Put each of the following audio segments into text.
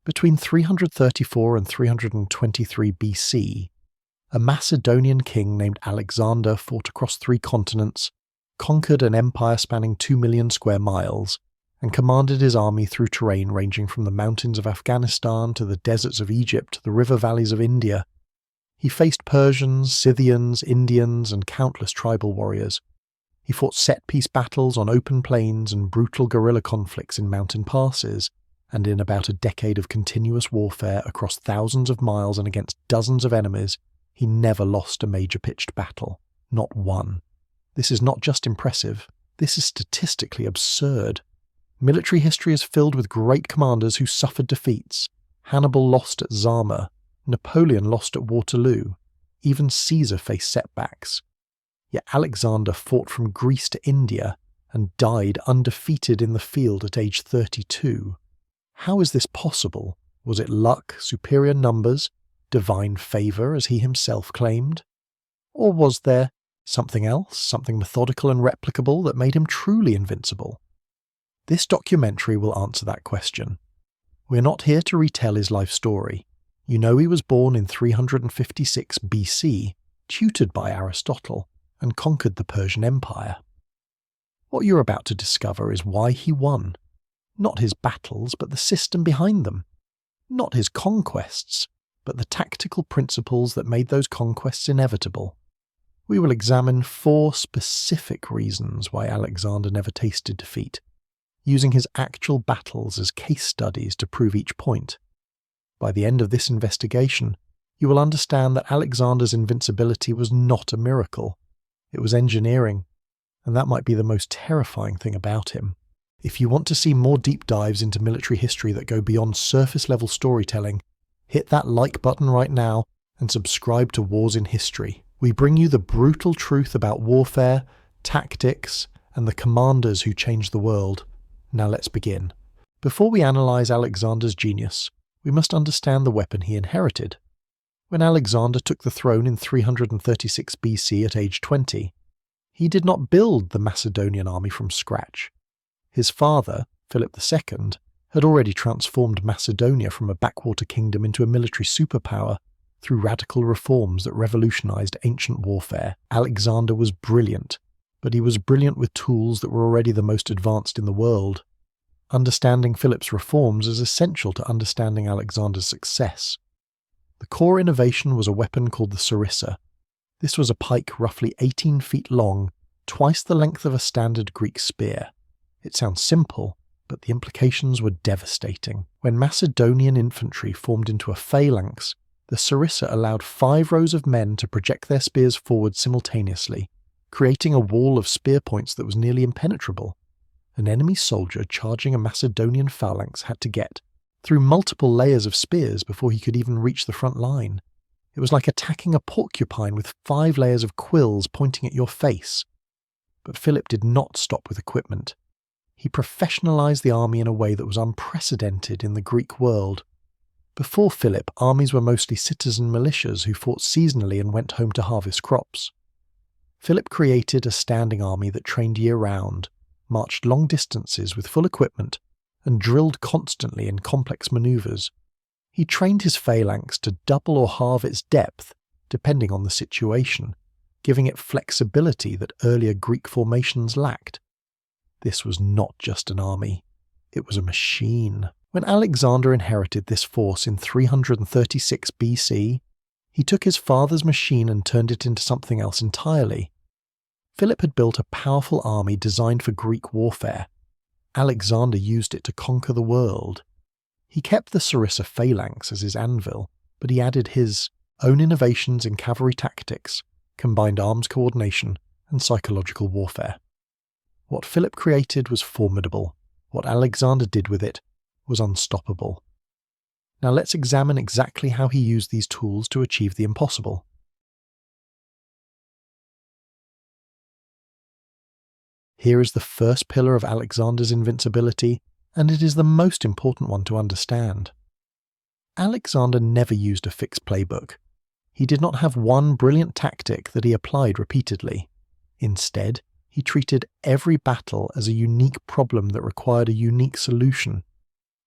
Between 334 and 323 BC, a Macedonian king named Alexander fought across 3 continents, conquered an empire spanning 2 million square miles, and commanded his army through terrain ranging from the mountains of Afghanistan to the deserts of Egypt to the river valleys of India. He faced Persians, Scythians, Indians, and countless tribal warriors. He fought set-piece battles on open plains and brutal guerrilla conflicts in mountain passes, and in about a decade of continuous warfare across thousands of miles and against dozens of enemies, he never lost a major pitched battle. Not one. This is not just impressive, this is statistically absurd. Military history is filled with great commanders who suffered defeats. Hannibal lost at Zama, Napoleon lost at Waterloo, even Caesar faced setbacks. Yet Alexander fought from Greece to India and died undefeated in the field at age 32. How is this possible? Was it luck, superior numbers, divine favour as he himself claimed? Or was there something else, something methodical and replicable that made him truly invincible? This documentary will answer that question. We're not here to retell his life story. You know he was born in 356 BC, tutored by Aristotle, and conquered the Persian Empire. What you're about to discover is why he won. Not his battles, but the system behind them. Not his conquests, but the tactical principles that made those conquests inevitable. We will examine 4 specific reasons why Alexander never tasted defeat, using his actual battles as case studies to prove each point. By the end of this investigation, you will understand that Alexander's invincibility was not a miracle. It was engineering, and that might be the most terrifying thing about him. If you want to see more deep dives into military history that go beyond surface-level storytelling, hit that like button right now and subscribe to Wars in History. We bring you the brutal truth about warfare, tactics, and the commanders who changed the world. Now let's begin. Before we analyse Alexander's genius, we must understand the weapon he inherited. When Alexander took the throne in 336 BC at age 20, he did not build the Macedonian army from scratch. His father, Philip II, had already transformed Macedonia from a backwater kingdom into a military superpower through radical reforms that revolutionized ancient warfare. Alexander was brilliant, but he was brilliant with tools that were already the most advanced in the world. Understanding Philip's reforms is essential to understanding Alexander's success. The core innovation was a weapon called the sarissa. This was a pike roughly 18 feet long, twice the length of a standard Greek spear. It sounds simple, but the implications were devastating. When Macedonian infantry formed into a phalanx, the sarissa allowed 5 rows of men to project their spears forward simultaneously, creating a wall of spear points that was nearly impenetrable. An enemy soldier charging a Macedonian phalanx had to get through multiple layers of spears before he could even reach the front line. It was like attacking a porcupine with 5 layers of quills pointing at your face. But Philip did not stop with equipment. He professionalized the army in a way that was unprecedented in the Greek world. Before Philip, armies were mostly citizen militias who fought seasonally and went home to harvest crops. Philip created a standing army that trained year-round, marched long distances with full equipment, and drilled constantly in complex maneuvers. He trained his phalanx to double or halve its depth, depending on the situation, giving it flexibility that earlier Greek formations lacked. This was not just an army, it was a machine. When Alexander inherited this force in 336 BC, he took his father's machine and turned it into something else entirely. Philip had built a powerful army designed for Greek warfare. Alexander used it to conquer the world. He kept the sarissa phalanx as his anvil, but he added his own innovations in cavalry tactics, combined arms coordination, and psychological warfare. What Philip created was formidable. What Alexander did with it was unstoppable. Now let's examine exactly how he used these tools to achieve the impossible. Here is the first pillar of Alexander's invincibility, and it is the most important one to understand. Alexander never used a fixed playbook. He did not have one brilliant tactic that he applied repeatedly. Instead, he treated every battle as a unique problem that required a unique solution.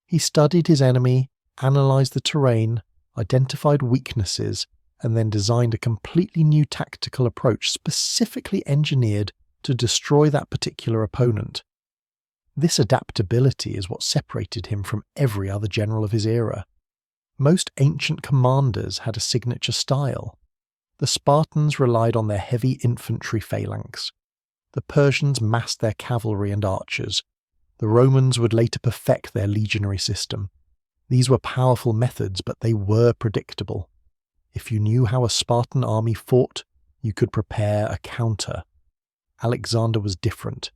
He studied his enemy, analysed the terrain, identified weaknesses, and then designed a completely new tactical approach specifically engineered to destroy that particular opponent. This adaptability is what separated him from every other general of his era. Most ancient commanders had a signature style. The Spartans relied on their heavy infantry phalanx. The Persians massed their cavalry and archers. The Romans would later perfect their legionary system. These were powerful methods, but they were predictable. If you knew how a Spartan army fought, you could prepare a counter. Alexander was different.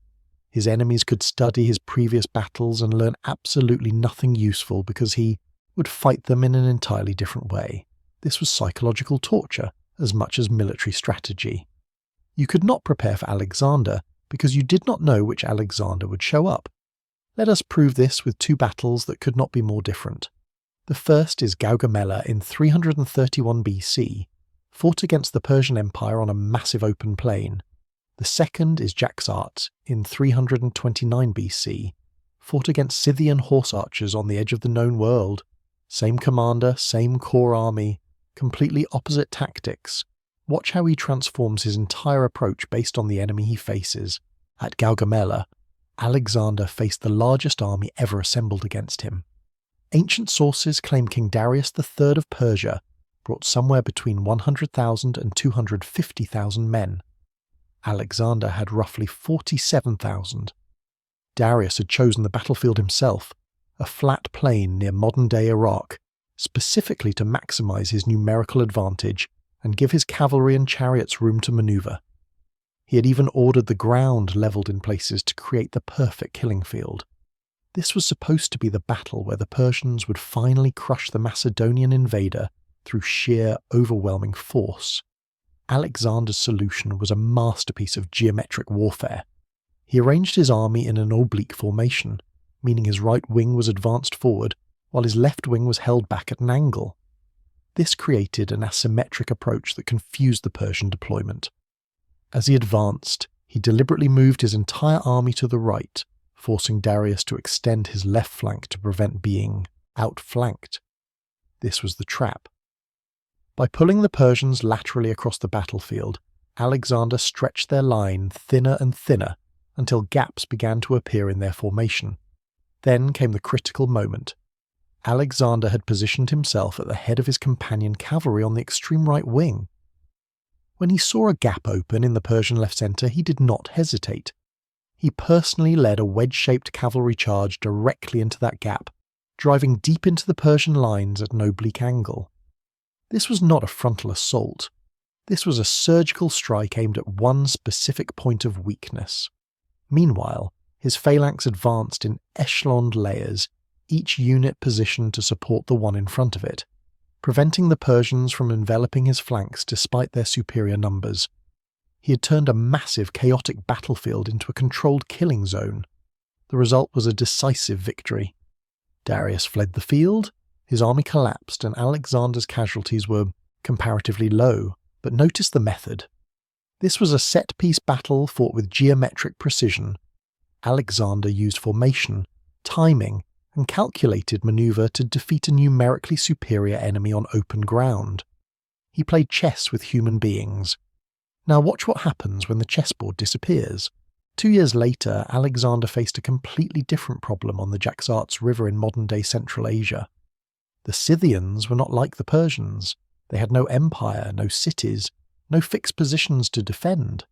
His enemies could study his previous battles and learn absolutely nothing useful because he would fight them in an entirely different way. This was psychological torture as much as military strategy. You could not prepare for Alexander because you did not know which Alexander would show up. Let us prove this with two battles that could not be more different. The first is Gaugamela in 331 BC, fought against the Persian Empire on a massive open plain. The second is Jaxart in 329 BC, fought against Scythian horse archers on the edge of the known world. Same commander, same core army, completely opposite tactics. Watch how he transforms his entire approach based on the enemy he faces. At Gaugamela, Alexander faced the largest army ever assembled against him. Ancient sources claim King Darius III of Persia brought somewhere between 100,000 and 250,000 men. Alexander had roughly 47,000. Darius had chosen the battlefield himself, a flat plain near modern-day Iraq, specifically to maximize his numerical advantage and give his cavalry and chariots room to maneuver. He had even ordered the ground leveled in places to create the perfect killing field. This was supposed to be the battle where the Persians would finally crush the Macedonian invader through sheer, overwhelming force. Alexander's solution was a masterpiece of geometric warfare. He arranged his army in an oblique formation, meaning his right wing was advanced forward while his left wing was held back at an angle. This created an asymmetric approach that confused the Persian deployment. As he advanced, he deliberately moved his entire army to the right, forcing Darius to extend his left flank to prevent being outflanked. This was the trap. By pulling the Persians laterally across the battlefield, Alexander stretched their line thinner and thinner until gaps began to appear in their formation. Then came the critical moment. Alexander had positioned himself at the head of his companion cavalry on the extreme right wing. When he saw a gap open in the Persian left centre, he did not hesitate. He personally led a wedge-shaped cavalry charge directly into that gap, driving deep into the Persian lines at an oblique angle. This was not a frontal assault. This was a surgical strike aimed at one specific point of weakness. Meanwhile, his phalanx advanced in echeloned layers, each unit positioned to support the one in front of it, preventing the Persians from enveloping his flanks despite their superior numbers. He had turned a massive, chaotic battlefield into a controlled killing zone. The result was a decisive victory. Darius fled the field, his army collapsed, and Alexander's casualties were comparatively low, but notice the method. This was a set-piece battle fought with geometric precision. Alexander used formation, timing, and calculated maneuver to defeat a numerically superior enemy on open ground. He played chess with human beings. Now watch what happens when the chessboard disappears. 2 years later, Alexander faced a completely different problem on the Jaxartes River in modern-day Central Asia. The Scythians were not like the Persians. They had no empire, no cities, no fixed positions to defend.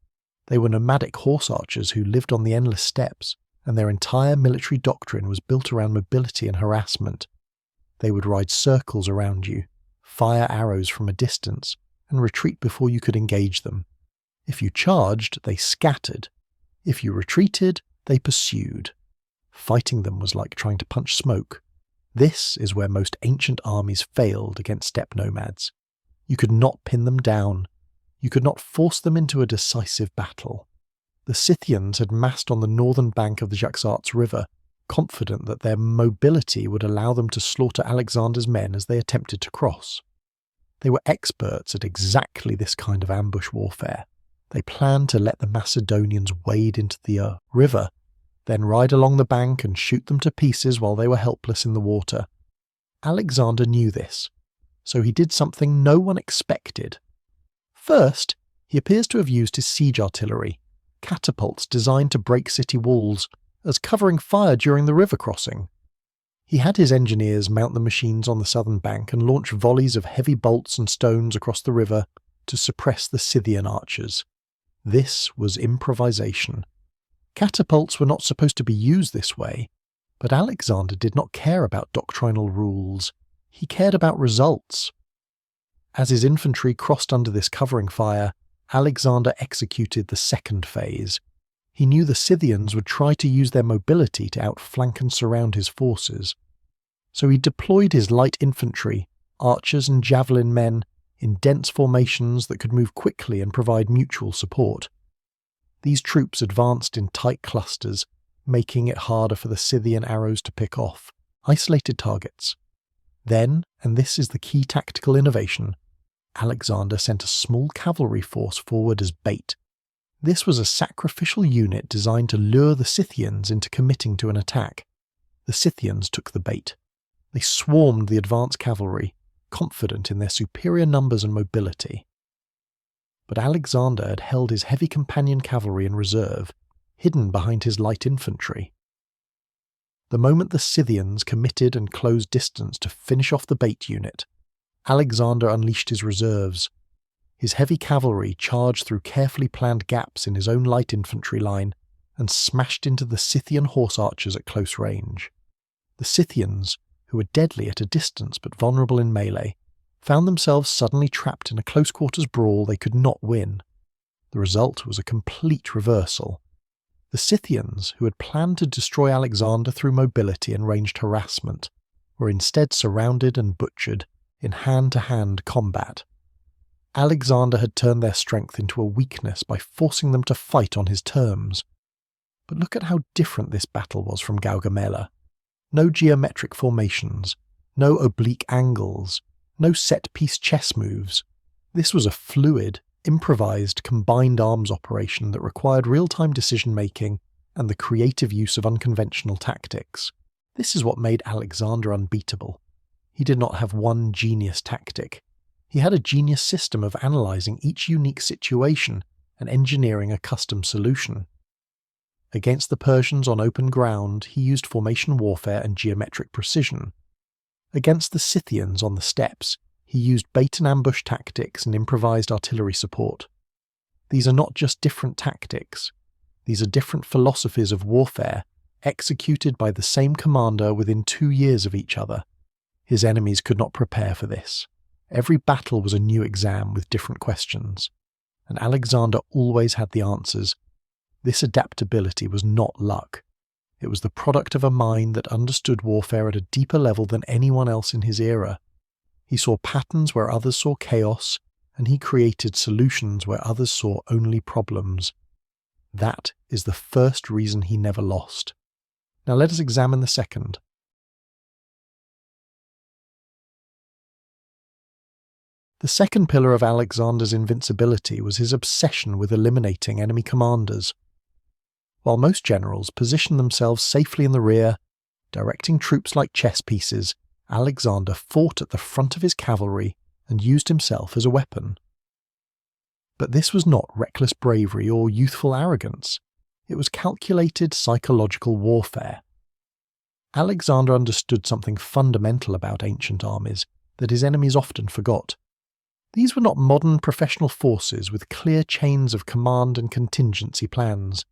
They were nomadic horse archers who lived on the endless steppes, and their entire military doctrine was built around mobility and harassment. They would ride circles around you, fire arrows from a distance, and retreat before you could engage them. If you charged, they scattered. If you retreated, they pursued. Fighting them was like trying to punch smoke. This is where most ancient armies failed against steppe nomads. You could not pin them down. You could not force them into a decisive battle. The Scythians had massed on the northern bank of the Jaxartes River, confident that their mobility would allow them to slaughter Alexander's men as they attempted to cross. They were experts at exactly this kind of ambush warfare. They planned to let the Macedonians wade into the river, then ride along the bank and shoot them to pieces while they were helpless in the water. Alexander knew this, so he did something no one expected. First, he appears to have used his siege artillery, catapults designed to break city walls, as covering fire during the river crossing. He had his engineers mount the machines on the southern bank and launch volleys of heavy bolts and stones across the river to suppress the Scythian archers. This was improvisation. Catapults were not supposed to be used this way, but Alexander did not care about doctrinal rules. He cared about results. As his infantry crossed under this covering fire, Alexander executed the second phase. He knew the Scythians would try to use their mobility to outflank and surround his forces. So he deployed his light infantry, archers and javelin men, in dense formations that could move quickly and provide mutual support. These troops advanced in tight clusters, making it harder for the Scythian arrows to pick off, isolated targets. Then, and this is the key tactical innovation, Alexander sent a small cavalry force forward as bait. This was a sacrificial unit designed to lure the Scythians into committing to an attack. The Scythians took the bait. They swarmed the advanced cavalry, confident in their superior numbers and mobility. But Alexander had held his heavy companion cavalry in reserve, hidden behind his light infantry. The moment the Scythians committed and closed distance to finish off the bait unit, Alexander unleashed his reserves. His heavy cavalry charged through carefully planned gaps in his own light infantry line and smashed into the Scythian horse archers at close range. The Scythians, who were deadly at a distance but vulnerable in melee, found themselves suddenly trapped in a close-quarters brawl they could not win. The result was a complete reversal. The Scythians, who had planned to destroy Alexander through mobility and ranged harassment, were instead surrounded and butchered in hand-to-hand combat. Alexander had turned their strength into a weakness by forcing them to fight on his terms. But look at how different this battle was from Gaugamela. No geometric formations, no oblique angles, no set-piece chess moves. This was a fluid, improvised, combined arms operation that required real-time decision-making and the creative use of unconventional tactics. This is what made Alexander unbeatable. He did not have one genius tactic. He had a genius system of analysing each unique situation and engineering a custom solution. Against the Persians on open ground, he used formation warfare and geometric precision. Against the Scythians on the steppes, he used bait and ambush tactics and improvised artillery support. These are not just different tactics. These are different philosophies of warfare, executed by the same commander within 2 years of each other. His enemies could not prepare for this. Every battle was a new exam with different questions, and Alexander always had the answers. This adaptability was not luck. It was the product of a mind that understood warfare at a deeper level than anyone else in his era. He saw patterns where others saw chaos, and he created solutions where others saw only problems. That is the first reason he never lost. Now let us examine the second. The second pillar of Alexander's invincibility was his obsession with eliminating enemy commanders. While most generals positioned themselves safely in the rear, directing troops like chess pieces, Alexander fought at the front of his cavalry and used himself as a weapon. But this was not reckless bravery or youthful arrogance. It was calculated psychological warfare. Alexander understood something fundamental about ancient armies that his enemies often forgot. These were not modern professional forces with clear chains of command and contingency plans.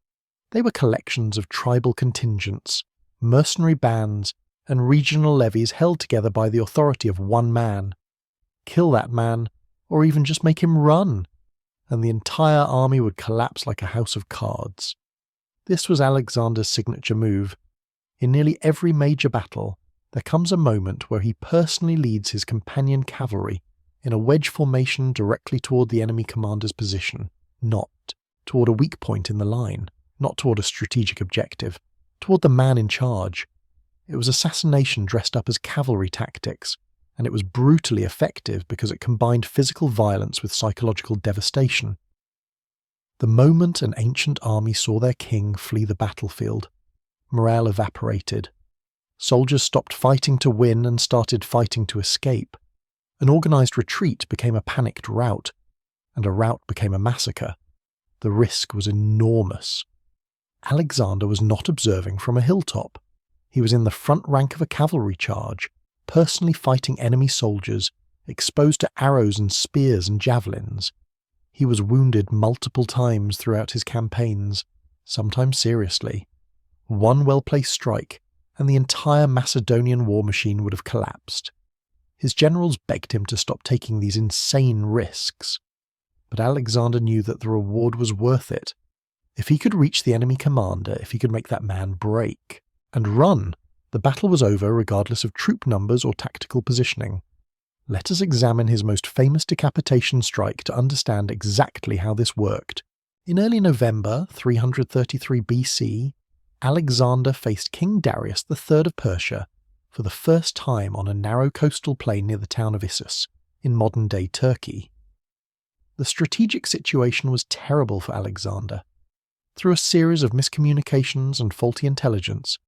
They were collections of tribal contingents, mercenary bands, and regional levies held together by the authority of one man. Kill that man, or even just make him run, and the entire army would collapse like a house of cards. This was Alexander's signature move. In nearly every major battle, there comes a moment where he personally leads his companion cavalry in a wedge formation directly toward the enemy commander's position, not toward a weak point in the line, not toward a strategic objective, toward the man in charge. It was assassination dressed up as cavalry tactics, and it was brutally effective because it combined physical violence with psychological devastation. The moment an ancient army saw their king flee the battlefield, morale evaporated. Soldiers stopped fighting to win and started fighting to escape. An organized retreat became a panicked rout, and a rout became a massacre. The risk was enormous. Alexander was not observing from a hilltop. He was in the front rank of a cavalry charge, personally fighting enemy soldiers, exposed to arrows and spears and javelins. He was wounded multiple times throughout his campaigns, sometimes seriously. One well-placed strike, and the entire Macedonian war machine would have collapsed. His generals begged him to stop taking these insane risks. But Alexander knew that the reward was worth it. If he could reach the enemy commander, if he could make that man break and run, the battle was over regardless of troop numbers or tactical positioning. Let us examine his most famous decapitation strike to understand exactly how this worked. In early November 333 BC, Alexander faced King Darius III of Persia for the first time on a narrow coastal plain near the town of Issus, in modern-day Turkey. The strategic situation was terrible for Alexander. Through a series of miscommunications and faulty intelligence,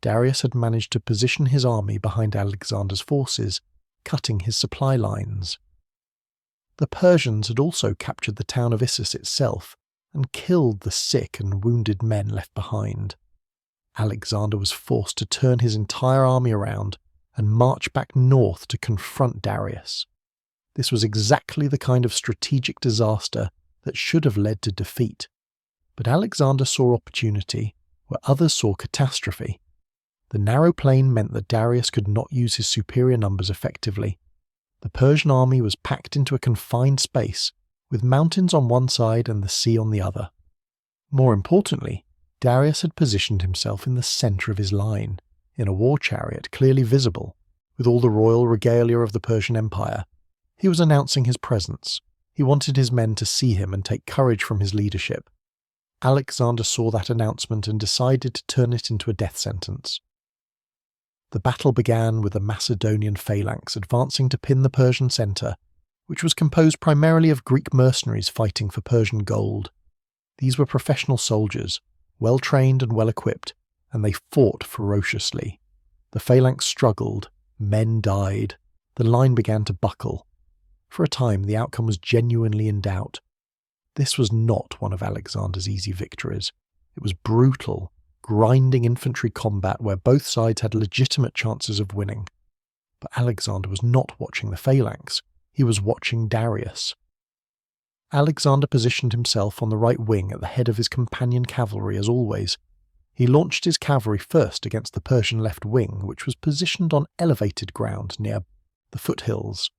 Darius had managed to position his army behind Alexander's forces, cutting his supply lines. The Persians had also captured the town of Issus itself and killed the sick and wounded men left behind. Alexander was forced to turn his entire army around and march back north to confront Darius. This was exactly the kind of strategic disaster that should have led to defeat. But Alexander saw opportunity where others saw catastrophe. The narrow plain meant that Darius could not use his superior numbers effectively. The Persian army was packed into a confined space, with mountains on one side and the sea on the other. More importantly, Darius had positioned himself in the centre of his line, in a war chariot clearly visible, with all the royal regalia of the Persian Empire. He was announcing his presence. He wanted his men to see him and take courage from his leadership. Alexander saw that announcement and decided to turn it into a death sentence. The battle began with the Macedonian phalanx advancing to pin the Persian centre, which was composed primarily of Greek mercenaries fighting for Persian gold. These were professional soldiers, well-trained and well-equipped, and they fought ferociously. The phalanx struggled, men died, the line began to buckle. For a time, the outcome was genuinely in doubt. This was not one of Alexander's easy victories. It was brutal, grinding infantry combat where both sides had legitimate chances of winning. But Alexander was not watching the phalanx. He was watching Darius. Alexander positioned himself on the right wing at the head of his companion cavalry as always. He launched his cavalry first against the Persian left wing, which was positioned on elevated ground near the foothills.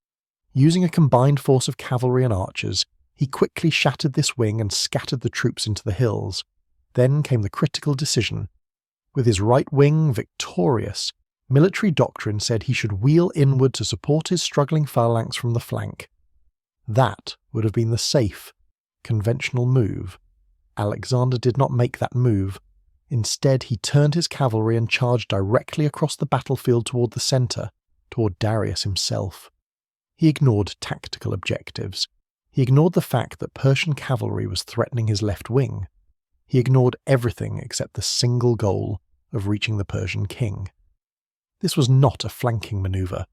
Using a combined force of cavalry and archers, he quickly shattered this wing and scattered the troops into the hills. Then came the critical decision. With his right wing victorious, military doctrine said he should wheel inward to support his struggling phalanx from the flank. That would have been the safe, conventional move. Alexander did not make that move. Instead, he turned his cavalry and charged directly across the battlefield toward the centre, toward Darius himself. He ignored tactical objectives. He ignored the fact that Persian cavalry was threatening his left wing. He ignored everything except the single goal of reaching the Persian king. This was not a flanking maneuver.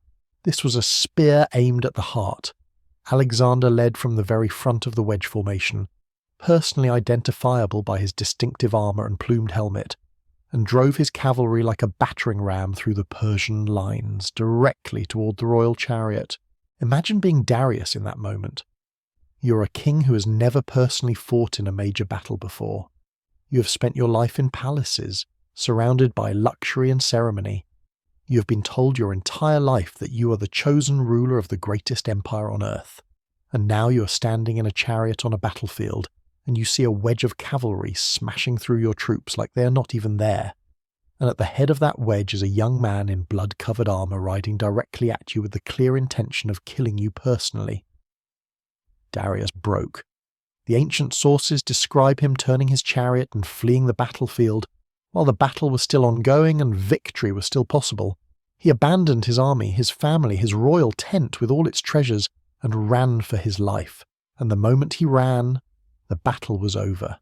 This was a spear aimed at the heart. Alexander led from the very front of the wedge formation, personally identifiable by his distinctive armour and plumed helmet, and drove his cavalry like a battering ram through the Persian lines, directly toward the royal chariot. Imagine being Darius in that moment. You're a king who has never personally fought in a major battle before. You have spent your life in palaces, surrounded by luxury and ceremony. You have been told your entire life that you are the chosen ruler of the greatest empire on earth. And now you are standing in a chariot on a battlefield, and you see a wedge of cavalry smashing through your troops like they are not even there. And at the head of that wedge is a young man in blood-covered armour riding directly at you with the clear intention of killing you personally. Darius broke. The ancient sources describe him turning his chariot and fleeing the battlefield. While the battle was still ongoing and victory was still possible, he abandoned his army, his family, his royal tent with all its treasures, and ran for his life. And the moment he ran, the battle was over.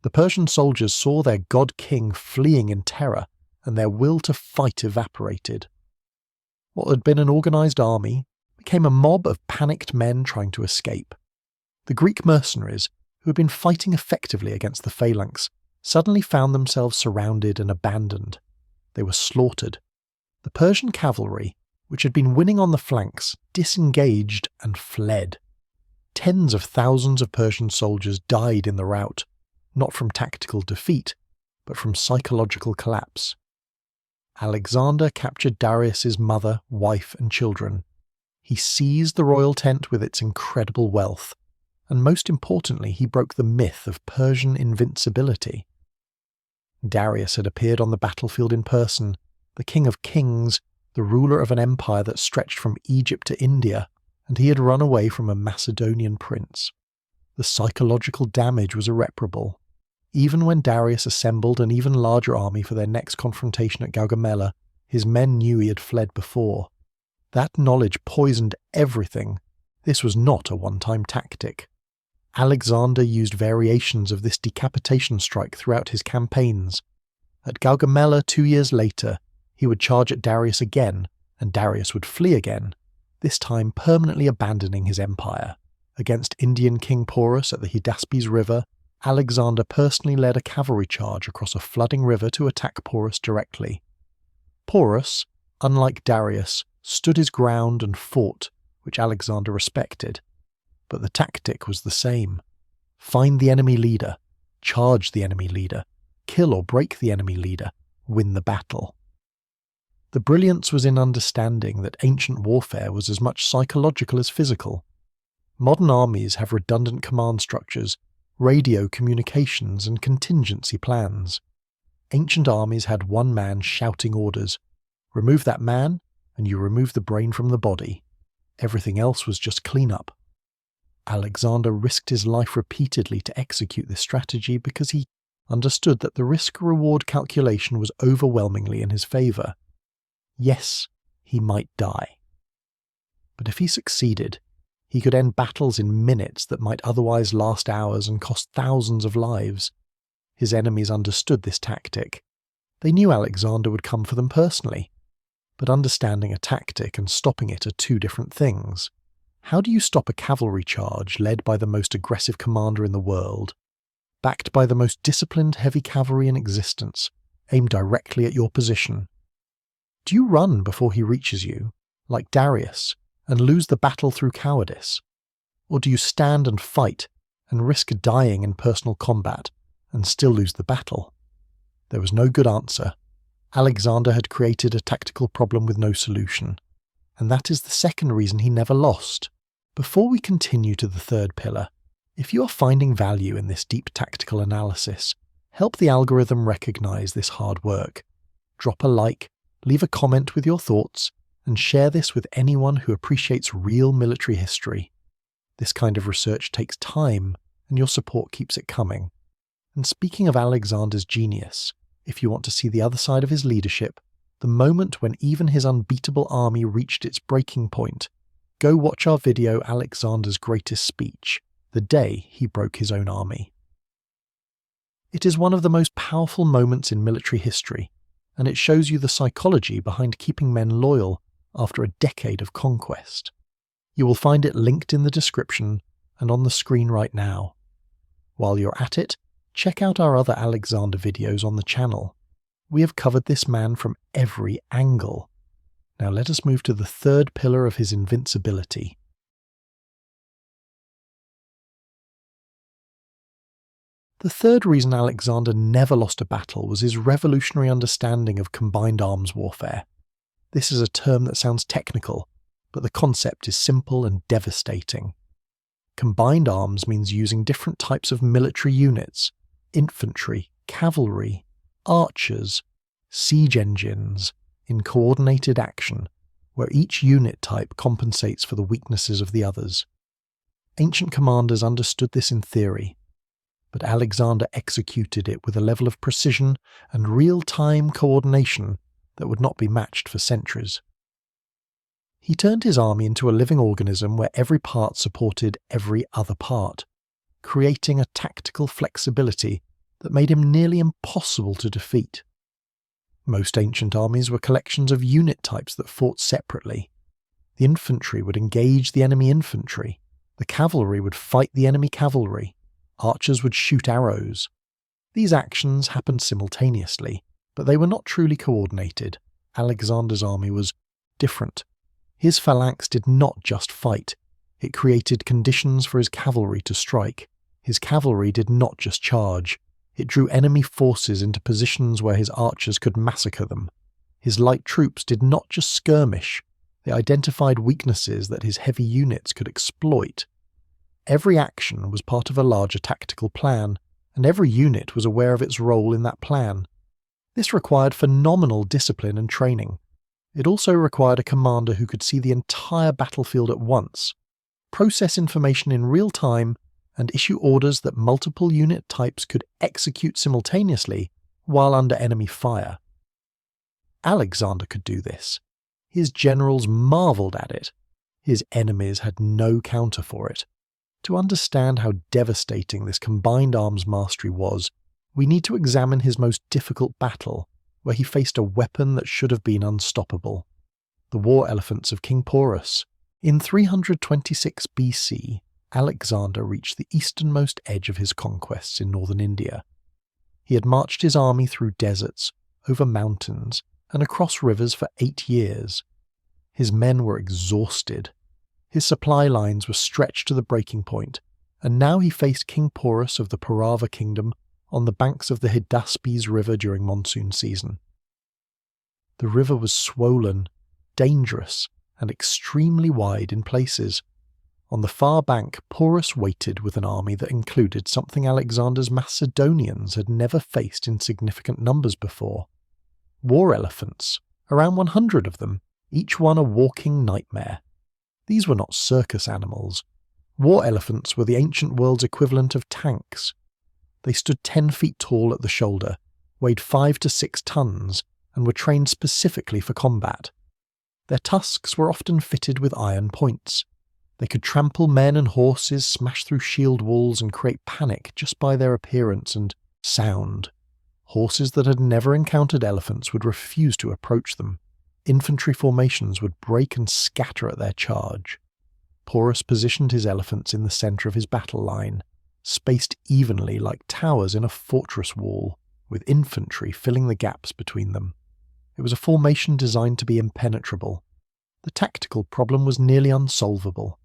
The Persian soldiers saw their god-king fleeing in terror, and their will to fight evaporated. What had been an organised army became a mob of panicked men trying to escape. The Greek mercenaries, who had been fighting effectively against the phalanx, suddenly found themselves surrounded and abandoned. They were slaughtered. The Persian cavalry, which had been winning on the flanks, disengaged and fled. Tens of thousands of Persian soldiers died in the rout, not from tactical defeat, but from psychological collapse. Alexander captured Darius's mother, wife, and children. He seized the royal tent with its incredible wealth, and most importantly, he broke the myth of Persian invincibility. Darius had appeared on the battlefield in person, the king of kings, the ruler of an empire that stretched from Egypt to India, and he had run away from a Macedonian prince. The psychological damage was irreparable. Even when Darius assembled an even larger army for their next confrontation at Gaugamela, his men knew he had fled before. That knowledge poisoned everything. This was not a one-time tactic. Alexander used variations of this decapitation strike throughout his campaigns. At Gaugamela 2 years later, he would charge at Darius again, and Darius would flee again, this time permanently abandoning his empire. Against Indian King Porus at the Hydaspes River, Alexander personally led a cavalry charge across a flooding river to attack Porus directly. Porus, unlike Darius, stood his ground and fought, which Alexander respected. But the tactic was the same. Find the enemy leader, charge the enemy leader, kill or break the enemy leader, win the battle. The brilliance was in understanding that ancient warfare was as much psychological as physical. Modern armies have redundant command structures, radio communications, and contingency plans. Ancient armies had one man shouting orders. Remove that man, and you remove the brain from the body. Everything else was just cleanup. Alexander risked his life repeatedly to execute this strategy because he understood that the risk-reward calculation was overwhelmingly in his favour. Yes, he might die. But if he succeeded, he could end battles in minutes that might otherwise last hours and cost thousands of lives. His enemies understood this tactic. They knew Alexander would come for them personally. But understanding a tactic and stopping it are two different things. How do you stop a cavalry charge led by the most aggressive commander in the world, backed by the most disciplined heavy cavalry in existence, aimed directly at your position? Do you run before he reaches you, like Darius, and lose the battle through cowardice? Or do you stand and fight and risk dying in personal combat and still lose the battle? There was no good answer. Alexander had created a tactical problem with no solution, and that is the second reason he never lost. Before we continue to the third pillar, if you are finding value in this deep tactical analysis, help the algorithm recognize this hard work. Drop a like, leave a comment with your thoughts, and share this with anyone who appreciates real military history. This kind of research takes time, and your support keeps it coming. And speaking of Alexander's genius, if you want to see the other side of his leadership, the moment when even his unbeatable army reached its breaking point, go watch our video Alexander's Greatest Speech, the day he broke his own army. It is one of the most powerful moments in military history, and it shows you the psychology behind keeping men loyal after a decade of conquest. You will find it linked in the description and on the screen right now. While you're at it, check out our other Alexander videos on the channel. We have covered this man from every angle. Now let us move to the third pillar of his invincibility. The third reason Alexander never lost a battle was his revolutionary understanding of combined arms warfare. This is a term that sounds technical, but the concept is simple and devastating. Combined arms means using different types of military units, infantry, cavalry, archers, siege engines, in coordinated action, where each unit type compensates for the weaknesses of the others. Ancient commanders understood this in theory, but Alexander executed it with a level of precision and real-time coordination that would not be matched for centuries. He turned his army into a living organism where every part supported every other part, creating a tactical flexibility that made him nearly impossible to defeat. Most ancient armies were collections of unit types that fought separately. The infantry would engage the enemy infantry, the cavalry would fight the enemy cavalry, archers would shoot arrows. These actions happened simultaneously, but they were not truly coordinated. Alexander's army was different. His phalanx did not just fight, it created conditions for his cavalry to strike. His cavalry did not just charge, it drew enemy forces into positions where his archers could massacre them. His light troops did not just skirmish, they identified weaknesses that his heavy units could exploit. Every action was part of a larger tactical plan, and every unit was aware of its role in that plan. This required phenomenal discipline and training. It also required a commander who could see the entire battlefield at once, process information in real time, and issue orders that multiple unit types could execute simultaneously while under enemy fire. Alexander could do this. His generals marvelled at it. His enemies had no counter for it. To understand how devastating this combined arms mastery was, we need to examine his most difficult battle, where he faced a weapon that should have been unstoppable. The war elephants of King Porus. In 326 BC, Alexander reached the easternmost edge of his conquests in northern India. He had marched his army through deserts, over mountains, and across rivers for 8 years. His men were exhausted. His supply lines were stretched to the breaking point, and now he faced King Porus of the Parava kingdom on the banks of the Hydaspes River during monsoon season. The river was swollen, dangerous, and extremely wide in places. On the far bank, Porus waited with an army that included something Alexander's Macedonians had never faced in significant numbers before. War elephants, around 100 of them, each one a walking nightmare. These were not circus animals. War elephants were the ancient world's equivalent of tanks. They stood 10 feet tall at the shoulder, weighed 5 to 6 tons, and were trained specifically for combat. Their tusks were often fitted with iron points. They could trample men and horses, smash through shield walls, and create panic just by their appearance and sound. Horses that had never encountered elephants would refuse to approach them. Infantry formations would break and scatter at their charge. Porus positioned his elephants in the centre of his battle line, spaced evenly like towers in a fortress wall, with infantry filling the gaps between them. It was a formation designed to be impenetrable. The tactical problem was nearly unsolvable.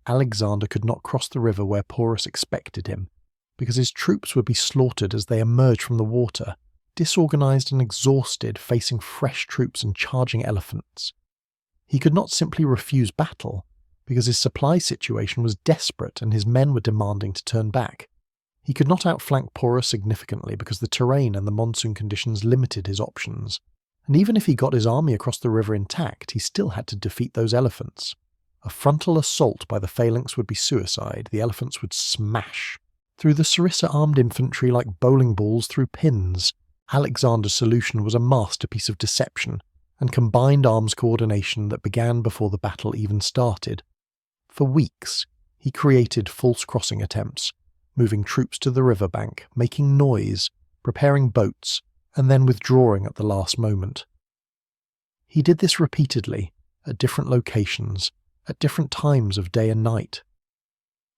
Alexander could not cross the river where Porus expected him, because his troops would be slaughtered as they emerged from the water, disorganized and exhausted, facing fresh troops and charging elephants. He could not simply refuse battle, because his supply situation was desperate and his men were demanding to turn back. He could not outflank Porus significantly because the terrain and the monsoon conditions limited his options. And even if he got his army across the river intact, he still had to defeat those elephants. A frontal assault by the phalanx would be suicide. The elephants would smash through the sarissa armed infantry like bowling balls through pins. Alexander's solution was a masterpiece of deception and combined arms coordination that began before the battle even started. For weeks, he created false crossing attempts, moving troops to the riverbank, making noise, preparing boats, and then withdrawing at the last moment. He did this repeatedly, at different locations, at different times of day and night.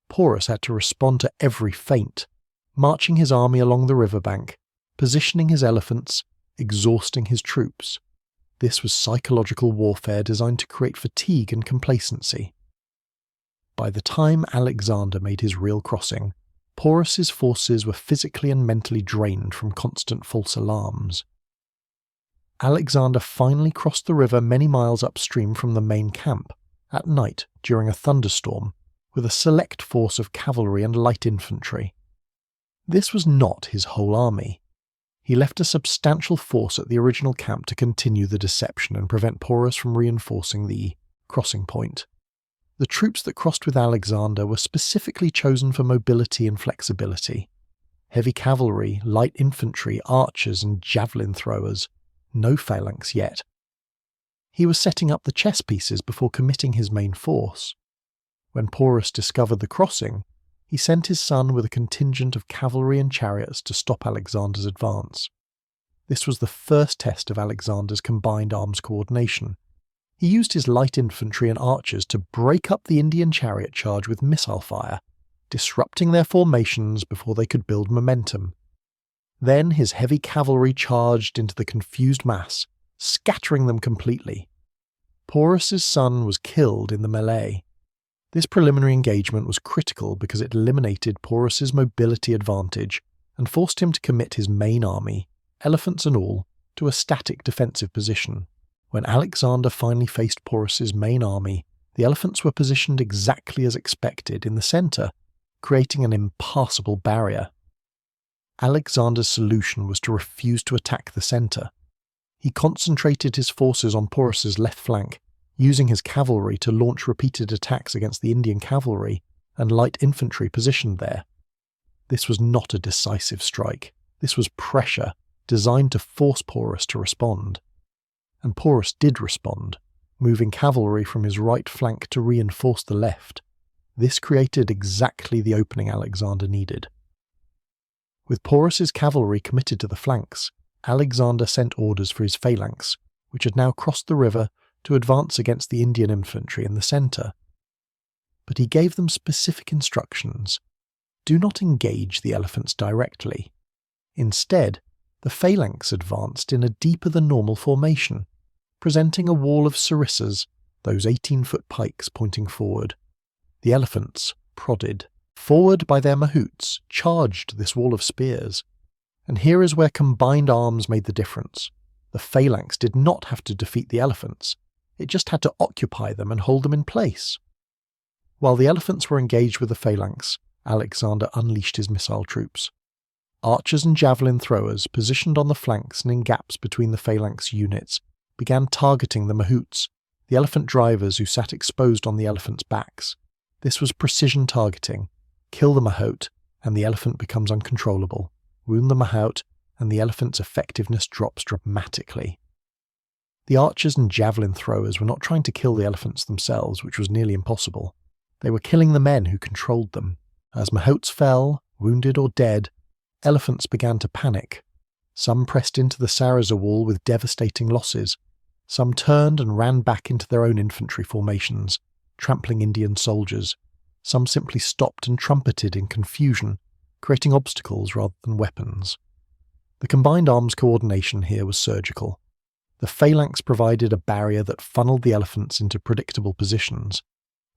Porus had to respond to every feint, marching his army along the riverbank, positioning his elephants, exhausting his troops. This was psychological warfare designed to create fatigue and complacency. By the time Alexander made his real crossing, Porus's forces were physically and mentally drained from constant false alarms. Alexander finally crossed the river many miles upstream from the main camp, at night during a thunderstorm, with a select force of cavalry and light infantry. This was not his whole army. He left a substantial force at the original camp to continue the deception and prevent Porus from reinforcing the crossing point. The troops that crossed with Alexander were specifically chosen for mobility and flexibility. Heavy cavalry, light infantry, archers, and javelin throwers. No phalanx yet. He was setting up the chess pieces before committing his main force. When Porus discovered the crossing, he sent his son with a contingent of cavalry and chariots to stop Alexander's advance. This was the first test of Alexander's combined arms coordination. He used his light infantry and archers to break up the Indian chariot charge with missile fire, disrupting their formations before they could build momentum. Then his heavy cavalry charged into the confused mass, scattering them completely. Porus's son was killed in the melee. This preliminary engagement was critical because it eliminated Porus's mobility advantage and forced him to commit his main army, elephants and all, to a static defensive position. When Alexander finally faced Porus's main army, the elephants were positioned exactly as expected in the centre, creating an impassable barrier. Alexander's solution was to refuse to attack the centre. He concentrated his forces on Porus's left flank, using his cavalry to launch repeated attacks against the Indian cavalry and light infantry positioned there. This was not a decisive strike. This was pressure, designed to force Porus to respond. And Porus did respond, moving cavalry from his right flank to reinforce the left. This created exactly the opening Alexander needed. With Porus's cavalry committed to the flanks, Alexander sent orders for his phalanx, which had now crossed the river, to advance against the Indian infantry in the centre. But he gave them specific instructions. Do not engage the elephants directly. Instead, the phalanx advanced in a deeper-than-normal formation, presenting a wall of sarissas, those 18-foot pikes pointing forward. The elephants, prodded forward by their mahouts, charged this wall of spears. And here is where combined arms made the difference. The phalanx did not have to defeat the elephants. It just had to occupy them and hold them in place. While the elephants were engaged with the phalanx, Alexander unleashed his missile troops. Archers and javelin throwers, positioned on the flanks and in gaps between the phalanx units, began targeting the mahouts, the elephant drivers who sat exposed on the elephants' backs. This was precision targeting. Kill the mahout, and the elephant becomes uncontrollable. Wound the mahout, and the elephant's effectiveness drops dramatically. The archers and javelin throwers were not trying to kill the elephants themselves, which was nearly impossible. They were killing the men who controlled them. As mahouts fell, wounded or dead, elephants began to panic. Some pressed into the sarissa wall with devastating losses. Some turned and ran back into their own infantry formations, trampling Indian soldiers. Some simply stopped and trumpeted in confusion, creating obstacles rather than weapons. The combined arms coordination here was surgical. The phalanx provided a barrier that funneled the elephants into predictable positions.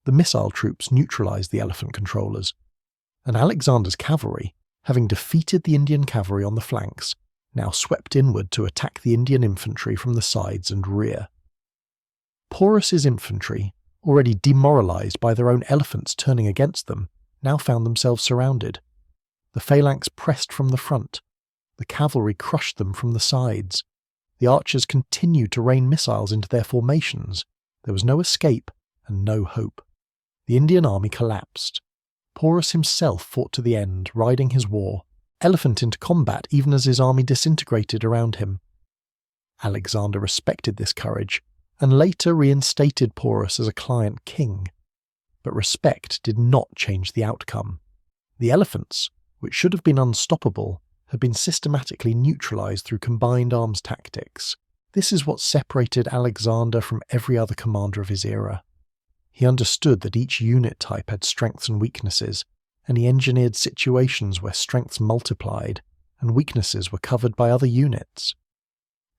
The missile troops neutralized the elephant controllers. And Alexander's cavalry, having defeated the Indian cavalry on the flanks, now swept inward to attack the Indian infantry from the sides and rear. Porus's infantry, already demoralized by their own elephants turning against them, now found themselves surrounded. The phalanx pressed from the front. The cavalry crushed them from the sides. The archers continued to rain missiles into their formations. There was no escape and no hope. The Indian army collapsed. Porus himself fought to the end, riding his war, elephant into combat even as his army disintegrated around him. Alexander respected this courage, and later reinstated Porus as a client king. But respect did not change the outcome. The elephants, which should have been unstoppable, had been systematically neutralized through combined arms tactics. This is what separated Alexander from every other commander of his era. He understood that each unit type had strengths and weaknesses, and he engineered situations where strengths multiplied and weaknesses were covered by other units.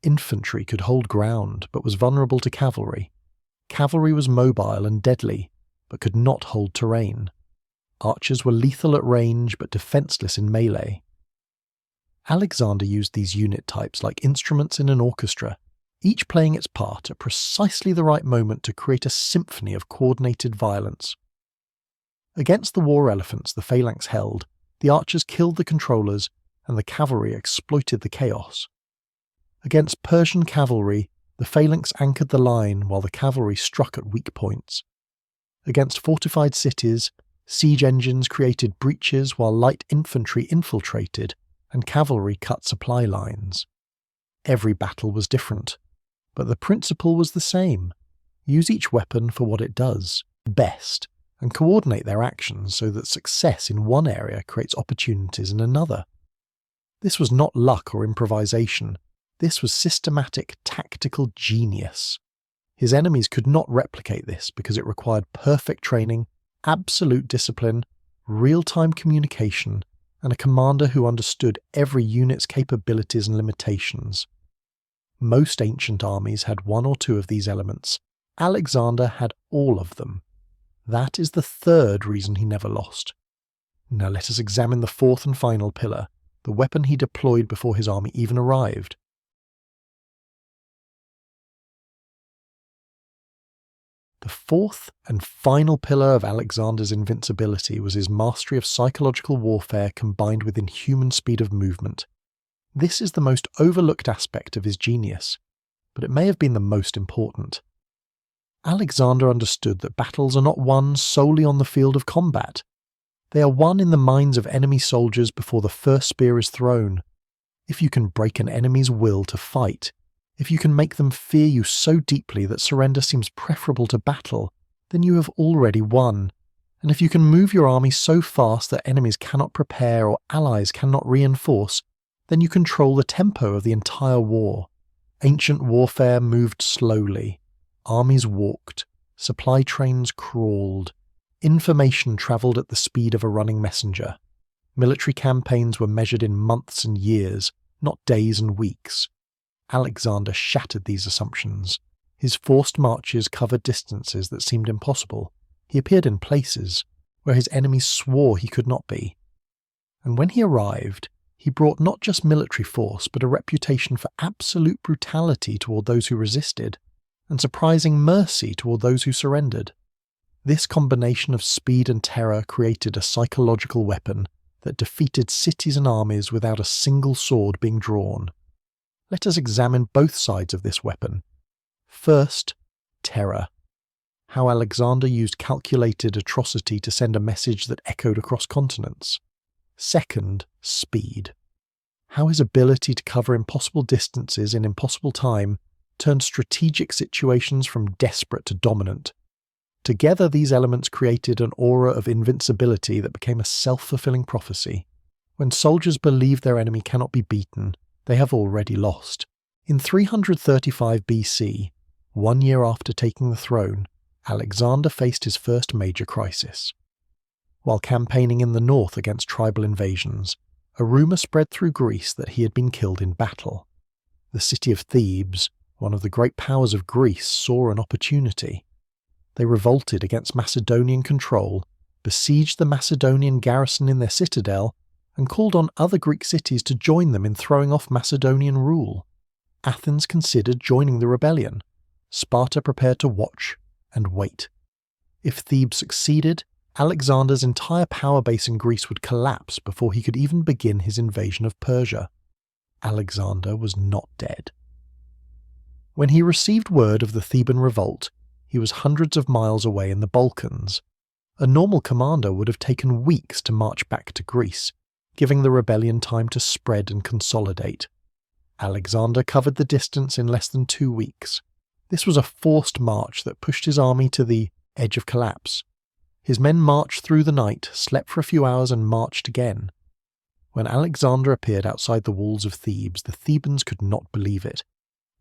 Infantry could hold ground, but was vulnerable to cavalry. Cavalry was mobile and deadly, but could not hold terrain. Archers were lethal at range, but defenseless in melee. Alexander used these unit types like instruments in an orchestra, each playing its part at precisely the right moment to create a symphony of coordinated violence. Against the war elephants the phalanx held, the archers killed the controllers, and the cavalry exploited the chaos. Against Persian cavalry, the phalanx anchored the line while the cavalry struck at weak points. Against fortified cities, siege engines created breaches while light infantry infiltrated and cavalry cut supply lines. Every battle was different, but the principle was the same. Use each weapon for what it does best, and coordinate their actions so that success in one area creates opportunities in another. This was not luck or improvisation. This was systematic tactical genius. His enemies could not replicate this because it required perfect training, absolute discipline, real-time communication, and a commander who understood every unit's capabilities and limitations. Most ancient armies had one or two of these elements. Alexander had all of them. That is the third reason he never lost. Now let us examine the fourth and final pillar, the weapon he deployed before his army even arrived. The fourth and final pillar of Alexander's invincibility was his mastery of psychological warfare combined with inhuman speed of movement. This is the most overlooked aspect of his genius, but it may have been the most important. Alexander understood that battles are not won solely on the field of combat. They are won in the minds of enemy soldiers before the first spear is thrown. If you can break an enemy's will to fight, if you can make them fear you so deeply that surrender seems preferable to battle, then you have already won. And if you can move your army so fast that enemies cannot prepare or allies cannot reinforce, then you control the tempo of the entire war. Ancient warfare moved slowly. Armies walked. Supply trains crawled. Information travelled at the speed of a running messenger. Military campaigns were measured in months and years, not days and weeks. Alexander shattered these assumptions. His forced marches covered distances that seemed impossible. He appeared in places where his enemies swore he could not be. And when he arrived, he brought not just military force but a reputation for absolute brutality toward those who resisted, and surprising mercy toward those who surrendered. This combination of speed and terror created a psychological weapon that defeated cities and armies without a single sword being drawn. Let us examine both sides of this weapon. First, terror. How Alexander used calculated atrocity to send a message that echoed across continents. Second, speed. How his ability to cover impossible distances in impossible time turned strategic situations from desperate to dominant. Together, these elements created an aura of invincibility that became a self-fulfilling prophecy. When soldiers believe their enemy cannot be beaten, they have already lost. In 335 BC, 1 year after taking the throne, Alexander faced his first major crisis. While campaigning in the north against tribal invasions, a rumour spread through Greece that he had been killed in battle. The city of Thebes, one of the great powers of Greece, saw an opportunity. They revolted against Macedonian control, besieged the Macedonian garrison in their citadel, and called on other Greek cities to join them in throwing off Macedonian rule. Athens considered joining the rebellion. Sparta prepared to watch and wait. If Thebes succeeded, Alexander's entire power base in Greece would collapse before he could even begin his invasion of Persia. Alexander was not dead. When he received word of the Theban revolt, he was hundreds of miles away in the Balkans. A normal commander would have taken weeks to march back to Greece, giving the rebellion time to spread and consolidate. Alexander covered the distance in less than 2 weeks. This was a forced march that pushed his army to the edge of collapse. His men marched through the night, slept for a few hours and marched again. When Alexander appeared outside the walls of Thebes, the Thebans could not believe it.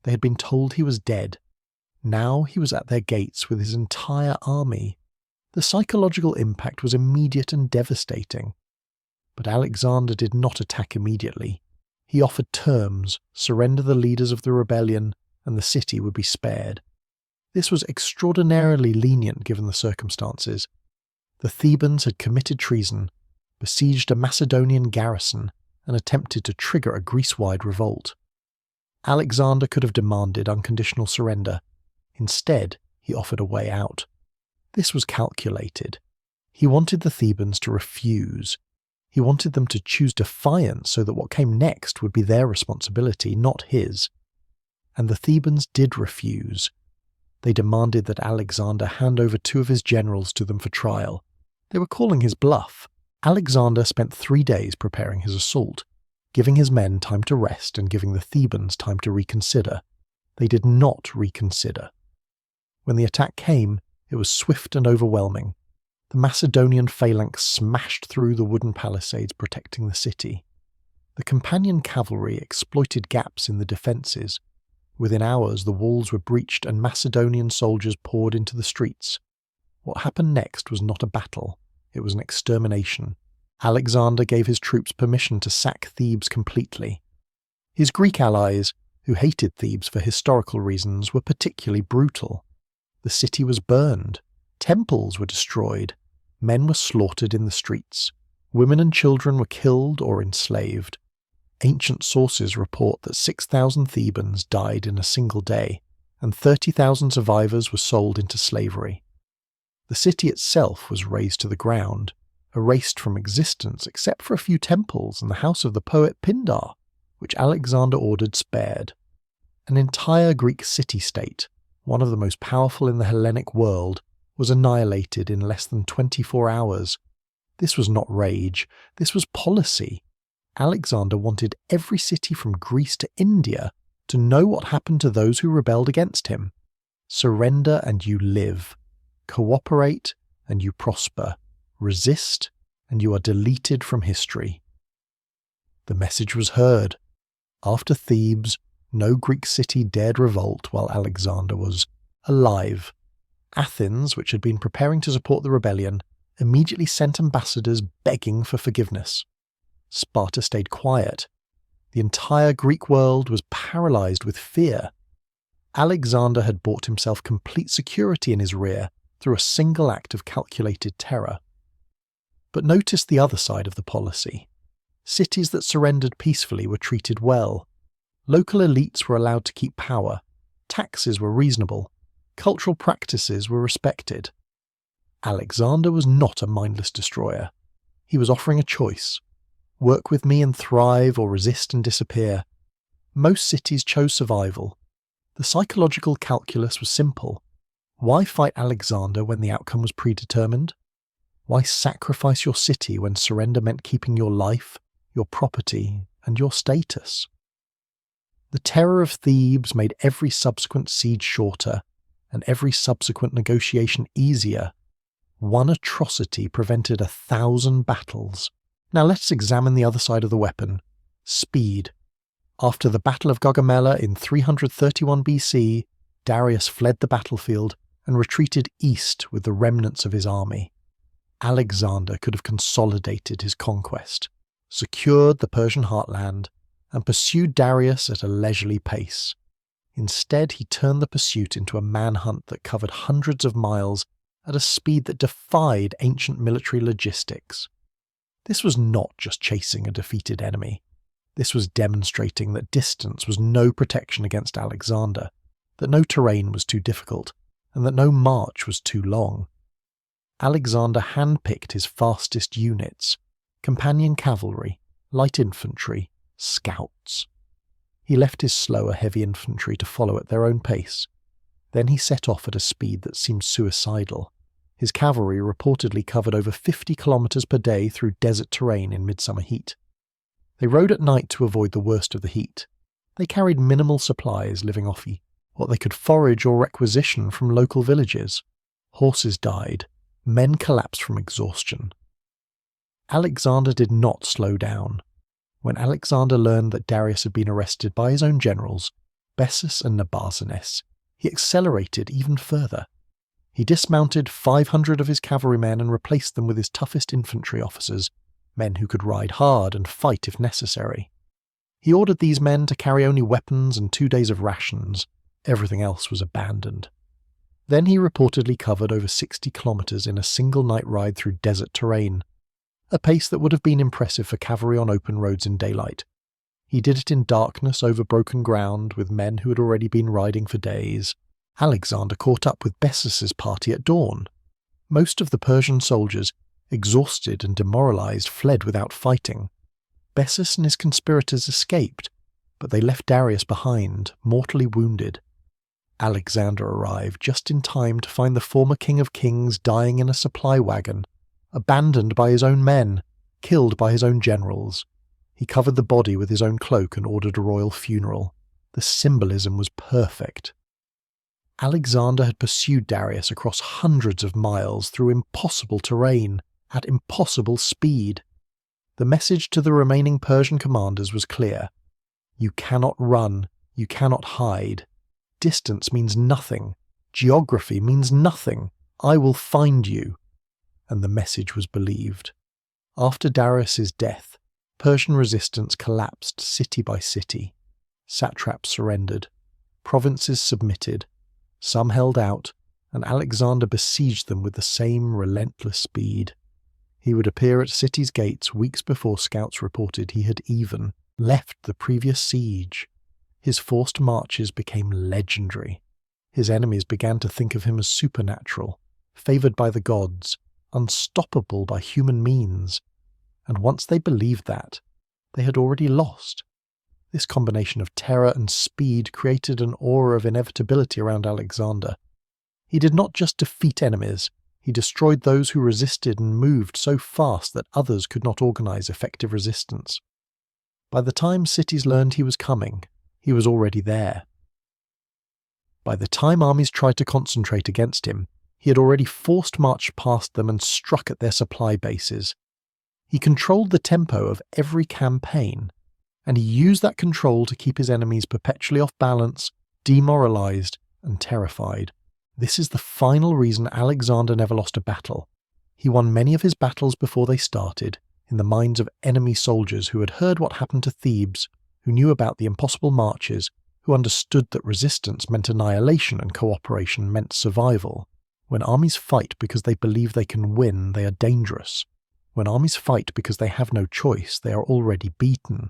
They had been told he was dead. Now he was at their gates with his entire army. The psychological impact was immediate and devastating. But Alexander did not attack immediately. He offered terms, surrender the leaders of the rebellion, and the city would be spared. This was extraordinarily lenient given the circumstances. The Thebans had committed treason, besieged a Macedonian garrison, and attempted to trigger a Greece-wide revolt. Alexander could have demanded unconditional surrender. Instead, he offered a way out. This was calculated. He wanted the Thebans to refuse. He wanted them to choose defiance so that what came next would be their responsibility, not his. And the Thebans did refuse. They demanded that Alexander hand over 2 of his generals to them for trial. They were calling his bluff. Alexander spent 3 days preparing his assault, giving his men time to rest and giving the Thebans time to reconsider. They did not reconsider. When the attack came, it was swift and overwhelming. The Macedonian phalanx smashed through the wooden palisades protecting the city. The companion cavalry exploited gaps in the defences. Within hours, the walls were breached and Macedonian soldiers poured into the streets. What happened next was not a battle, it was an extermination. Alexander gave his troops permission to sack Thebes completely. His Greek allies, who hated Thebes for historical reasons, were particularly brutal. The city was burned, temples were destroyed, men were slaughtered in the streets, women and children were killed or enslaved. Ancient sources report that 6,000 Thebans died in a single day, and 30,000 survivors were sold into slavery. The city itself was razed to the ground, erased from existence except for a few temples and the house of the poet Pindar, which Alexander ordered spared. An entire Greek city-state, one of the most powerful in the Hellenic world, was annihilated in less than 24 hours. This was not rage, this was policy. Alexander wanted every city from Greece to India to know what happened to those who rebelled against him. Surrender and you live. Cooperate and you prosper. Resist and you are deleted from history. The message was heard. After Thebes, no Greek city dared revolt while Alexander was alive. Athens, which had been preparing to support the rebellion, immediately sent ambassadors begging for forgiveness. Sparta stayed quiet. The entire Greek world was paralyzed with fear. Alexander had bought himself complete security in his rear through a single act of calculated terror. But notice the other side of the policy. Cities that surrendered peacefully were treated well. Local elites were allowed to keep power. Taxes were reasonable. Cultural practices were respected. Alexander was not a mindless destroyer. He was offering a choice. Work with me and thrive, or resist and disappear. Most cities chose survival. The psychological calculus was simple. Why fight Alexander when the outcome was predetermined? Why sacrifice your city when surrender meant keeping your life, your property, and your status? The terror of Thebes made every subsequent siege shorter, and every subsequent negotiation easier. One atrocity prevented 1,000 battles. Now let's examine the other side of the weapon, speed. After the Battle of Gaugamela in 331 BC, Darius fled the battlefield and retreated east with the remnants of his army. Alexander could have consolidated his conquest, secured the Persian heartland, and pursued Darius at a leisurely pace. Instead, he turned the pursuit into a manhunt that covered hundreds of miles at a speed that defied ancient military logistics. This was not just chasing a defeated enemy. This was demonstrating that distance was no protection against Alexander, that no terrain was too difficult, and that no march was too long. Alexander handpicked his fastest units, companion cavalry, light infantry, scouts. He left his slower heavy infantry to follow at their own pace. Then he set off at a speed that seemed suicidal. His cavalry reportedly covered over 50 kilometers per day through desert terrain in midsummer heat. They rode at night to avoid the worst of the heat. They carried minimal supplies, living off what they could forage or requisition from local villages. Horses died. Men collapsed from exhaustion. Alexander did not slow down. When Alexander learned that Darius had been arrested by his own generals, Bessus and Nabarzanes, he accelerated even further. He dismounted 500 of his cavalrymen and replaced them with his toughest infantry officers, men who could ride hard and fight if necessary. He ordered these men to carry only weapons and 2 days of rations. Everything else was abandoned. Then he reportedly covered over 60 kilometers in a single night ride through desert terrain, a pace that would have been impressive for cavalry on open roads in daylight. He did it in darkness over broken ground with men who had already been riding for days. Alexander caught up with Bessus's party at dawn. Most of the Persian soldiers, exhausted and demoralized, fled without fighting. Bessus and his conspirators escaped, but they left Darius behind, mortally wounded. Alexander arrived just in time to find the former King of Kings dying in a supply wagon, abandoned by his own men, killed by his own generals. He covered the body with his own cloak and ordered a royal funeral. The symbolism was perfect. Alexander had pursued Darius across hundreds of miles through impossible terrain, at impossible speed. The message to the remaining Persian commanders was clear. You cannot run, you cannot hide. Distance means nothing. Geography means nothing. I will find you. And the message was believed. After Darius's death, Persian resistance collapsed city by city. Satraps surrendered. Provinces submitted. Some held out, and Alexander besieged them with the same relentless speed. He would appear at cities' gates weeks before scouts reported he had even left the previous siege. His forced marches became legendary. His enemies began to think of him as supernatural, favoured by the gods, unstoppable by human means. And once they believed that, they had already lost. This combination of terror and speed created an aura of inevitability around Alexander. He did not just defeat enemies, he destroyed those who resisted and moved so fast that others could not organize effective resistance. By the time cities learned he was coming, he was already there. By the time armies tried to concentrate against him, he had already forced marched past them and struck at their supply bases. He controlled the tempo of every campaign, and he used that control to keep his enemies perpetually off balance, demoralized, and terrified. This is the final reason Alexander never lost a battle. He won many of his battles before they started, in the minds of enemy soldiers who had heard what happened to Thebes, who knew about the impossible marches, who understood that resistance meant annihilation and cooperation meant survival. When armies fight because they believe they can win, they are dangerous. When armies fight because they have no choice, they are already beaten.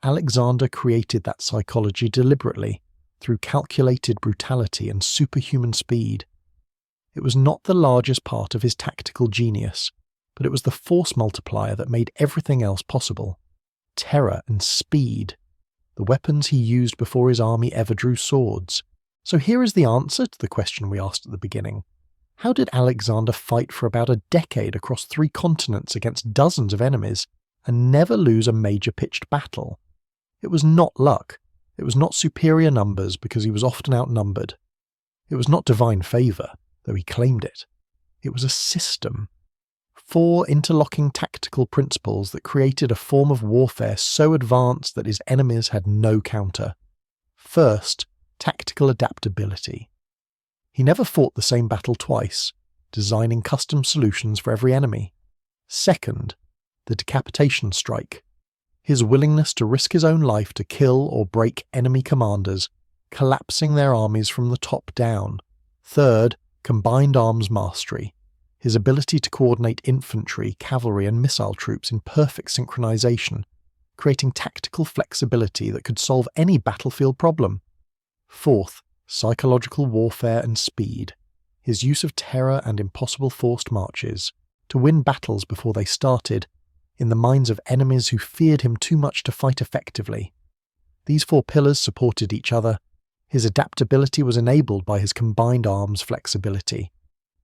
Alexander created that psychology deliberately, through calculated brutality and superhuman speed. It was not the largest part of his tactical genius, but it was the force multiplier that made everything else possible. Terror and speed. The weapons he used before his army ever drew swords. So here is the answer to the question we asked at the beginning. How did Alexander fight for about a decade across 3 continents against dozens of enemies and never lose a major pitched battle? It was not luck. It was not superior numbers because he was often outnumbered. It was not divine favour, though he claimed it. It was a system. 4 interlocking tactical principles that created a form of warfare so advanced that his enemies had no counter. First, tactical adaptability. He never fought the same battle twice, designing custom solutions for every enemy. Second, the Decapitation Strike. His willingness to risk his own life to kill or break enemy commanders, collapsing their armies from the top down. Third, combined arms mastery. His ability to coordinate infantry, cavalry and missile troops in perfect synchronization, creating tactical flexibility that could solve any battlefield problem. Fourth, psychological warfare and speed. His use of terror and impossible forced marches to win battles before they started, in the minds of enemies who feared him too much to fight effectively. These 4 pillars supported each other. His adaptability was enabled by his combined arms flexibility.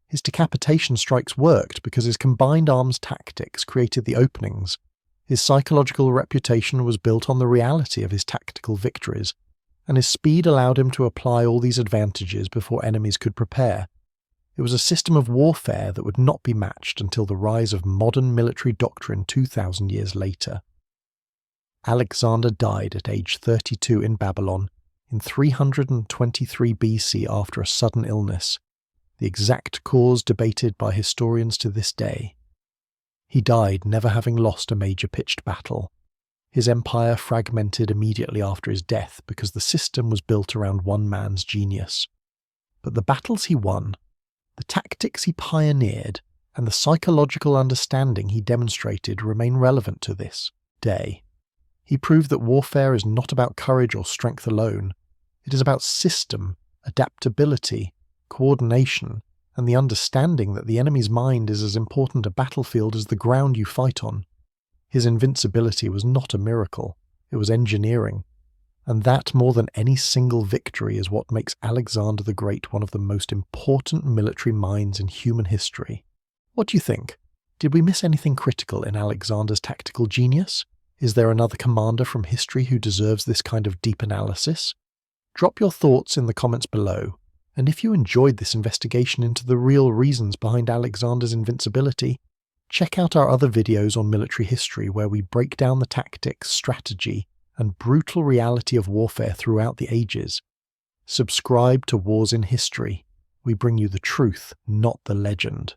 His decapitation strikes worked because his combined arms tactics created the openings. His psychological reputation was built on the reality of his tactical victories, and his speed allowed him to apply all these advantages before enemies could prepare. It was a system of warfare that would not be matched until the rise of modern military doctrine 2,000 years later. Alexander died at age 32 in Babylon in 323 BC after a sudden illness, the exact cause debated by historians to this day. He died never having lost a major pitched battle. His empire fragmented immediately after his death because the system was built around one man's genius. But the battles he won, the tactics he pioneered, and the psychological understanding he demonstrated remain relevant to this day. He proved that warfare is not about courage or strength alone. It is about system, adaptability, coordination, and the understanding that the enemy's mind is as important a battlefield as the ground you fight on. His invincibility was not a miracle, it was engineering. And that, more than any single victory, is what makes Alexander the Great one of the most important military minds in human history. What do you think? Did we miss anything critical in Alexander's tactical genius? Is there another commander from history who deserves this kind of deep analysis? Drop your thoughts in the comments below, and if you enjoyed this investigation into the real reasons behind Alexander's invincibility, Check out our other videos on military history where we break down the tactics, strategy, and brutal reality of warfare throughout the ages. Subscribe to Wars in History. We bring you the truth, not the legend.